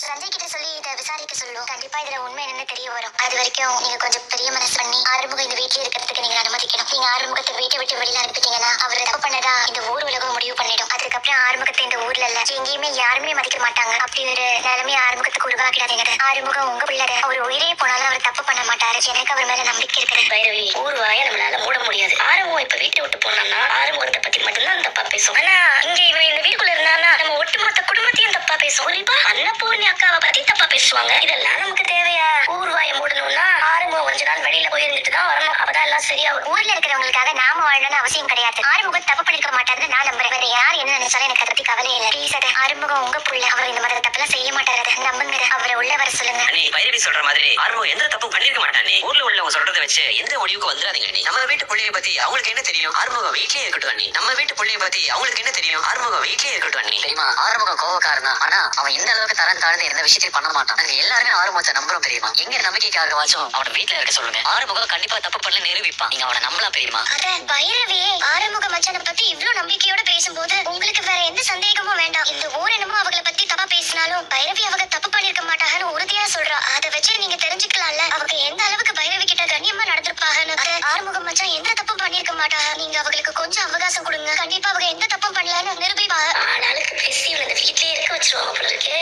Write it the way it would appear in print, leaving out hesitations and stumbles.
சஞ்சய் கிட்ட சொல்லி இதை விசாரிக்க சொல்லுவோம். கண்டிப்பா இதுல உண்மை என்னன்னு தெரிய வரும். அது வரைக்கும் நீங்க கொஞ்சம் பெரிய மனசு பண்ணி ஆறுமுகம் இந்த வீட்லயே இருக்கிறதுக்கு நீங்க அனுமதிக்கணும். நீங்க ஆறுமுகத்தை வீட்டை விட்டு வெளியில அனுப்பிட்டீங்கன்னா அவர் தப்பு பண்ணதா இந்த ஊர் உலகம் முடிவு பண்ணிடும். அதுக்கப்புறம் ஆறுமுகத்தை இந்த ஊர்ல இல்ல எங்கேயுமே யாருமே மதிக்க மாட்டாங்க. அப்படி ஒரு நிலைமை ஆறுமுகத்துக்கு உருவாக்கிடாதீங்க. ஆறுமுகம் உங்க பிள்ளை. அவர் உயிரே போனாலும் அவர் தப்பு பண்ண மாட்டாரு. எனக்கு அவர் மேல நம்பிக்கை இருக்குது. பைரவி, ஊர் வாய நம்மளால மூட முடியாது. ஆறுமுகம் இப்ப வீட்டை விட்டு போனோம்னா ஆறுமுகத்தை பத்தி மட்டும்தான் தப்பா பேசும். ஆனா இங்க இவன் இந்த வீட்டுக்குள்ள இருந்தானா நம்ம ஒட்டுமொத்த குடும்பத்தையும் தப்பா பேசும். குறிப்பா அன்னபூர்ணி அக்காவை பத்தி தப்பா பேசுவாங்க. இதெல்லாம் நமக்கு தேவையா? ஊர் வாய மூடணும்னா ஆறுமுகம் கொஞ்ச நாள் வெளியில போயிருந்துட்டு தான் வரணும். அப்பதான் எல்லாம் சரியாகும். ஊர்ல இருக்கிறவங்களுக்காக நாம வாழணும்னு அவசியம் கிடையாது. ஆறுமுகம் தப்பு பண்ணிருக்க மாட்டாருன்னு நான் நம்புறேன். வேற யார் என்ன நினைச்சாலும் எனக்கு அதை பத்தி கவலை இல்லை. ப்ளீஸ் அது ஆறுமுகம் உங்க புள்ள. அவர் இந்த மாதிரி தப்பெல்லாம் செய்ய மாட்டாரு. நம்புங்க. அவரை உள்ள வர சொல்லுங்க. நீ பைரவி சொல்ற மாதிரி ஆறுமுகம் எந்த தப்பும் பண்ணிருக்க மாட்டானே. ஊர்ல உள்ளவங்க சொல்றதை வச்சு எந்த முடிவுக்கு வந்துடாதீங்க. நீ நம்ம வீட்டு பிள்ளைய பத்தி அவங்களுக்கு என்ன தெரியும்? ஆறுமுகம் வீட்லயே இருக்கட்டும். நீ நம்ம வீட்டு பிள்ளைய பத்தி அவங்களுக்கு என்ன தெரியும்? ஆறுமுகம் வீட்லயே இருக்கட்டும். நீ தெரியுமா, ஆறுமுகம் கோவக்காரனா, ஆனா அவன் இந்த அளவுக்கு தரம் தாழ்ந்து எந்த விஷயத்தையும் பண்ண மாட்டான். நாங்க எல்லாருமே ஆறுமுகத்தை நம்புறோம் தெரியுமா. எங்க நம்பிக்கைக்காகவாச்சும் அவனை வீட்டுல இருக்க சொல்லுங்க. ஆறுமுகம் கண்டிப்பா தப்பு பண்ணல நிரூபிப்பான். நீங்க அவனை நம்பலாம் தெரியுமா. அத பைரவி ஆறுமுக மச்சானை பத்தி இவ்வளவு நம்பிக்கையோட பேசும்போது உங்களுக்கு வேற எந்த சந்தேகமும் வேண்டாம். இந்த ஊர் என்னமோ அவங்கள பத்தி தப்பா பேசினாலும் பைரவி அவங்க தப்பு பண்ணிருக்க மாட்டாங்கன்னு உறுதியா சொல்றா. அதை வச்சு நீங்க தெரிஞ்சுக்கலாம்ல அவங்க எந்த அளவுக்கு பைரவி கிட்ட கண்ணியமா நடந்திருப்பாங்கன்னு. ஆறுமுக மச்சான் எந்த தப்பும் பண்ணிருக்க மாட்டாங்க. நீங்க அவங்களுக்கு கொஞ்சம் அவகாசம் கொடுங்க. கண்டிப்பா அவங்க எந்த தப்பும் பண்ணலன்னு நிரூபிப்பா. ஆனாலுக்கு பேசி இவனை இந்த வீட்லயே இருக்க வச்சிருவாங்க போல இருக்கு.